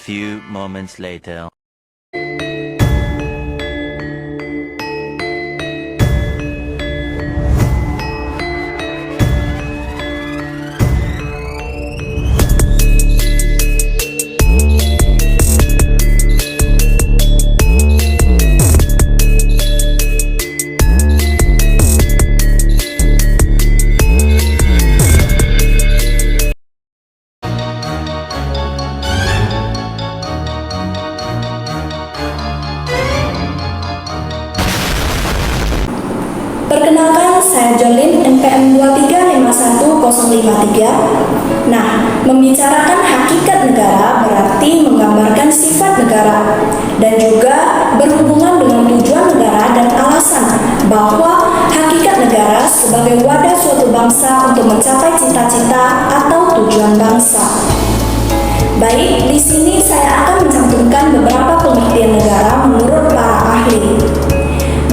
few moments later. Perkenalkan, saya Jolin, NPM 2351053. Nah, membicarakan hakikat negara berarti menggambarkan sifat negara dan juga berhubungan dengan tujuan negara dan alasan bahwa hakikat negara sebagai wadah suatu bangsa untuk mencapai cita-cita atau tujuan bangsa. Baik, di sini saya akan mencantumkan beberapa pengertian negara menurut para ahli.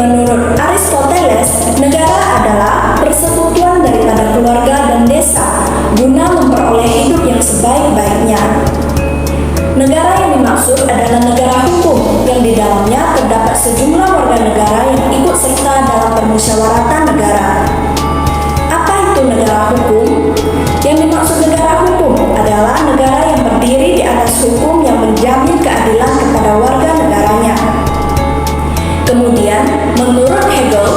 Menurut Aristoteles, negara adalah persekutuan daripada keluarga dan desa guna memperoleh hidup yang sebaik-baiknya. Negara yang dimaksud adalah negara hukum yang di dalamnya terdapat sejumlah warga negara yang ikut serta dalam permusyawaratan negara. Apa itu negara hukum? Yang dimaksud negara hukum adalah negara yang berdiri di atas hukum yang menjamin keadilan kepada warga negaranya. Kemudian, menurut Hegel,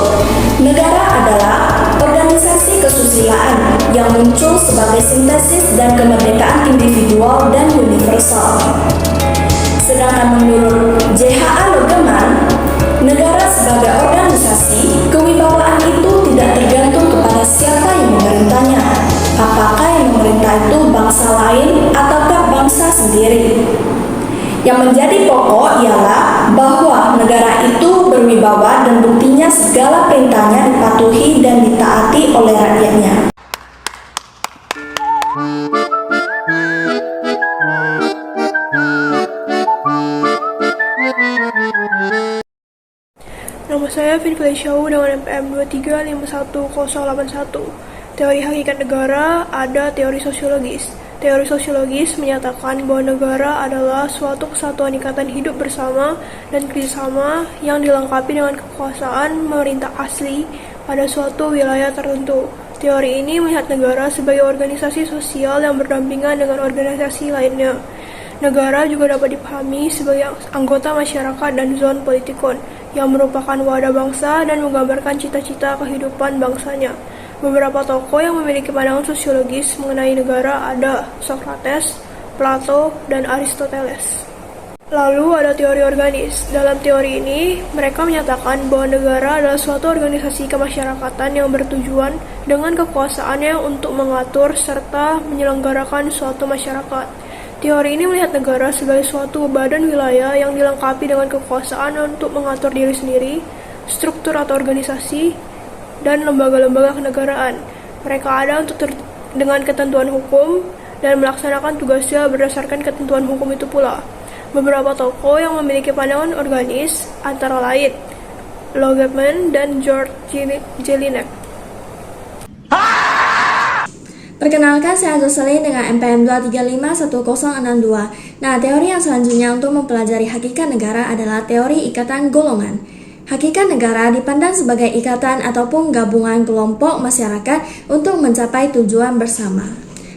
negara adalah organisasi kesusilaan yang muncul sebagai sintesis dan kemerdekaan individual dan universal. Sedangkan menurut J.H.A. Logeman, negara sebagai organisasi, kewibawaan itu tidak tergantung kepada siapa yang memerintahnya. Apakah yang memerintah itu bangsa lain ataukah bangsa sendiri? Yang menjadi pokok ialah bahwa negara itu berwibawa dan buktinya segala perintahnya dipatuhi dan ditaati oleh rakyatnya. Nama saya Finfilly Shaw dengan NPM 2351081. Teori hakikat negara ada teori sosiologis. Teori sosiologis menyatakan bahwa negara adalah suatu kesatuan ikatan hidup bersama dan kerjasama yang dilengkapi dengan kekuasaan pemerintah asli pada suatu wilayah tertentu. Teori ini melihat negara sebagai organisasi sosial yang berdampingan dengan organisasi lainnya. Negara juga dapat dipahami sebagai anggota masyarakat dan zon politikon yang merupakan wadah bangsa dan menggambarkan cita-cita kehidupan bangsanya. Beberapa tokoh yang memiliki pandangan sosiologis mengenai negara ada Socrates, Plato, dan Aristoteles. Lalu ada teori organis. Dalam teori ini, mereka menyatakan bahwa negara adalah suatu organisasi kemasyarakatan yang bertujuan dengan kekuasaannya untuk mengatur serta menyelenggarakan suatu masyarakat. Teori ini melihat negara sebagai suatu badan wilayah yang dilengkapi dengan kekuasaan untuk mengatur diri sendiri, struktur atau organisasi, dan lembaga-lembaga kenegaraan. Mereka ada dengan ketentuan hukum dan melaksanakan tugasnya berdasarkan ketentuan hukum itu pula. Beberapa tokoh yang memiliki pandangan organis antara lain Logeman dan George Jelinek. Perkenalkan, saya Jocelyn dengan NPM 2351062. Nah, teori yang selanjutnya untuk mempelajari hakikat negara adalah teori ikatan golongan. Hakikat negara dipandang sebagai ikatan ataupun gabungan kelompok masyarakat untuk mencapai tujuan bersama.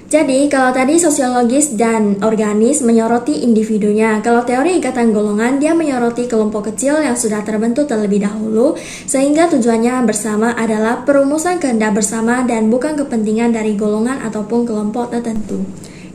Jadi, kalau tadi sosiologis dan organis menyoroti individunya, kalau teori ikatan golongan dia menyoroti kelompok kecil yang sudah terbentuk terlebih dahulu, sehingga tujuannya bersama adalah perumusan kehendak bersama dan bukan kepentingan dari golongan ataupun kelompok tertentu.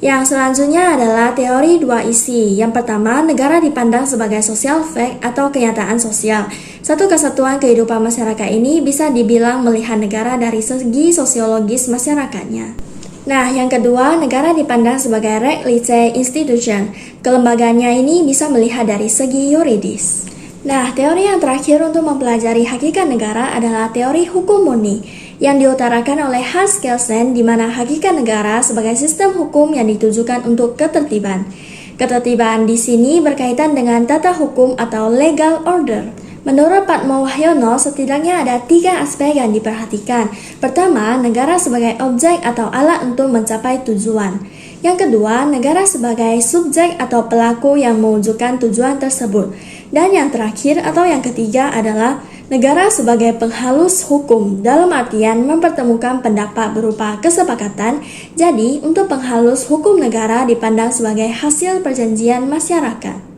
Yang selanjutnya adalah teori dua isi. Yang pertama, negara dipandang sebagai social fact atau kenyataan sosial. Satu kesatuan kehidupan masyarakat ini bisa dibilang melihat negara dari segi sosiologis masyarakatnya. Nah, yang kedua, negara dipandang sebagai rechtliche institution. Kelembagaannya ini bisa melihat dari segi yuridis. Nah, teori yang terakhir untuk mempelajari hakikat negara adalah teori hukum murni yang diutarakan oleh Hans Kelsen, di mana hakikat negara sebagai sistem hukum yang ditujukan untuk ketertiban. Ketertiban di sini berkaitan dengan tata hukum atau legal order. Menurut Padmo Wahyono, setidaknya ada 3 aspek yang diperhatikan. Pertama, negara sebagai objek atau alat untuk mencapai tujuan. Yang kedua, negara sebagai subjek atau pelaku yang mewujudkan tujuan tersebut. Dan yang terakhir atau yang ketiga adalah negara sebagai penghalus hukum, dalam artian mempertemukan pendapat berupa kesepakatan. Jadi, untuk penghalus hukum negara dipandang sebagai hasil perjanjian masyarakat.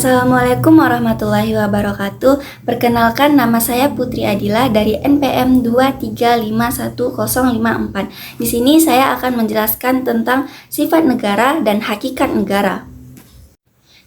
Assalamualaikum warahmatullahi wabarakatuh. Perkenalkan, nama saya Putri Adila dari NPM 2351054. Di sini saya akan menjelaskan tentang sifat negara dan hakikat negara.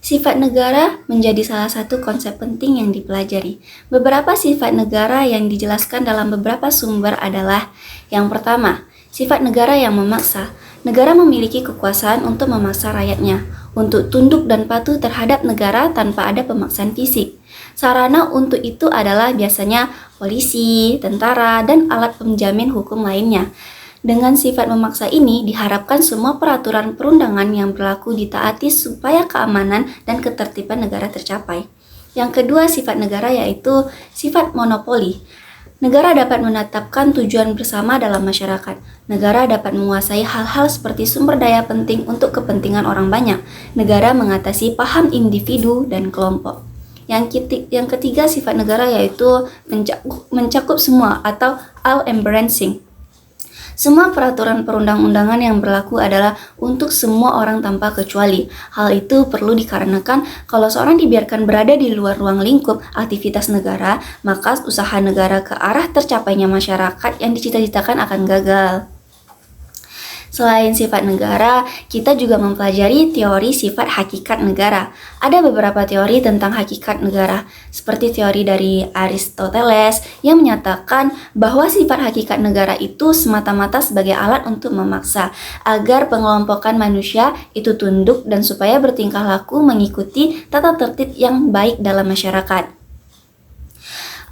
Sifat negara menjadi salah satu konsep penting yang dipelajari. Beberapa sifat negara yang dijelaskan dalam beberapa sumber adalah: yang pertama, sifat negara yang memaksa. Negara memiliki kekuasaan untuk memaksa rakyatnya untuk tunduk dan patuh terhadap negara tanpa ada pemaksaan fisik. Sarana untuk itu adalah biasanya polisi, tentara, dan alat penjamin hukum lainnya. Dengan sifat memaksa ini, diharapkan semua peraturan perundangan yang berlaku ditaati supaya keamanan dan ketertiban negara tercapai. Yang kedua sifat negara yaitu sifat monopoli. Negara dapat menetapkan tujuan bersama dalam masyarakat. Negara dapat menguasai hal-hal seperti sumber daya penting untuk kepentingan orang banyak. Negara mengatasi paham individu dan kelompok. Yang ketiga sifat negara yaitu mencakup semua atau all-embracing. Semua peraturan perundang-undangan yang berlaku adalah untuk semua orang tanpa kecuali. Hal itu perlu dikarenakan kalau seorang dibiarkan berada di luar ruang lingkup aktivitas negara, maka usaha negara ke arah tercapainya masyarakat yang dicita-citakan akan gagal. Selain sifat negara, kita juga mempelajari teori sifat hakikat negara. Ada beberapa teori tentang hakikat negara, seperti teori dari Aristoteles yang menyatakan bahwa sifat hakikat negara itu semata-mata sebagai alat untuk memaksa agar pengelompokan manusia itu tunduk dan supaya bertingkah laku mengikuti tata tertib yang baik dalam masyarakat.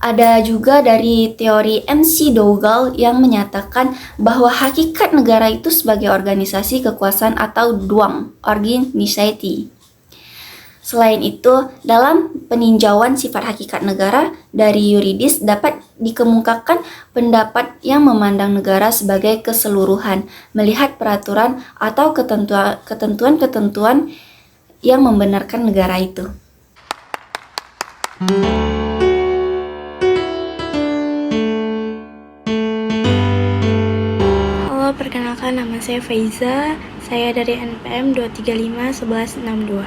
Ada juga dari teori M.C. Dougal yang menyatakan bahwa hakikat negara itu sebagai organisasi kekuasaan atau Dwang, Organization. Selain itu, dalam peninjauan sifat hakikat negara dari yuridis dapat dikemukakan pendapat yang memandang negara sebagai keseluruhan, melihat peraturan atau ketentuan-ketentuan yang membenarkan negara itu. Perkenalkan, nama saya Faiza. Saya dari NPM 2351162.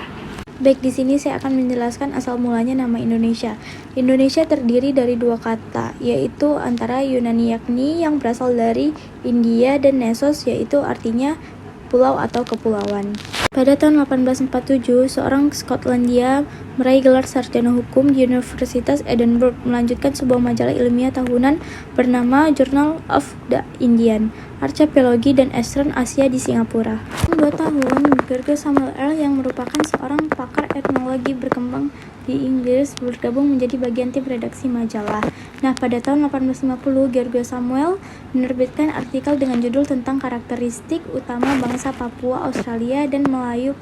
Baik, di sini saya akan menjelaskan asal mulanya nama Indonesia. Indonesia terdiri dari dua kata, yaitu antara Yunani yakni yang berasal dari India dan Nesos yaitu artinya pulau atau kepulauan. Pada tahun 1847, seorang Skotlandia meraih gelar sarjana hukum di Universitas Edinburgh melanjutkan sebuah majalah ilmiah tahunan bernama Journal of the Indian Archipelago dan Eastern Asia di Singapura. 2 tahun, George Samuel Earle yang merupakan seorang pakar etnologi berkembang di Inggris bergabung menjadi bagian tim redaksi majalah. Nah, pada tahun 1850, George Samuel menerbitkan artikel dengan judul tentang karakteristik utama bangsa Papua, Australia, dan Melayu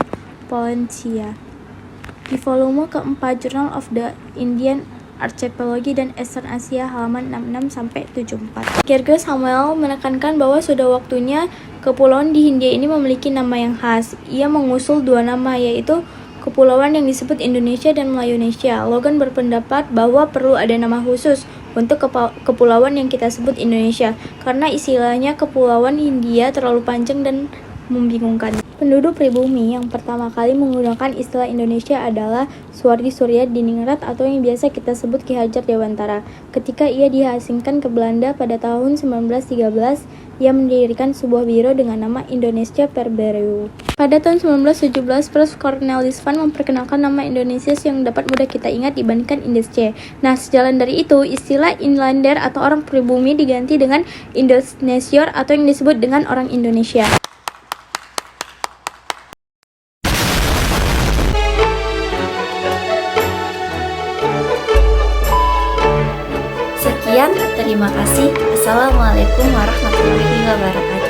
Polynesia di volume keempat Journal of the Indian Archipelago dan Eastern Asia halaman 66-74. George Samuel menekankan bahwa sudah waktunya kepulauan di Hindia ini memiliki nama yang khas. Ia mengusul 2 nama, yaitu kepulauan yang disebut Indonesia dan Melayunesia. Logan berpendapat bahwa perlu ada nama khusus untuk kepulauan yang kita sebut Indonesia, karena istilahnya kepulauan Hindia terlalu panjang dan membingungkan. Penduduk pribumi yang pertama kali menggunakan istilah Indonesia adalah Suwardi Suryadiningrat atau yang biasa kita sebut Ki Hajar Dewantara. Ketika ia diasingkan ke Belanda pada tahun 1913, ia mendirikan sebuah biro dengan nama Indonesia per Bureau. Pada tahun 1917, Prof. Cornelis van memperkenalkan nama Indonesia yang dapat mudah kita ingat dibandingkan Indische. Nah, sejalan dari itu, istilah inlander atau orang pribumi diganti dengan Indonesior atau yang disebut dengan orang Indonesia. Sekian, terima kasih. Assalamualaikum warahmatullahi wabarakatuh.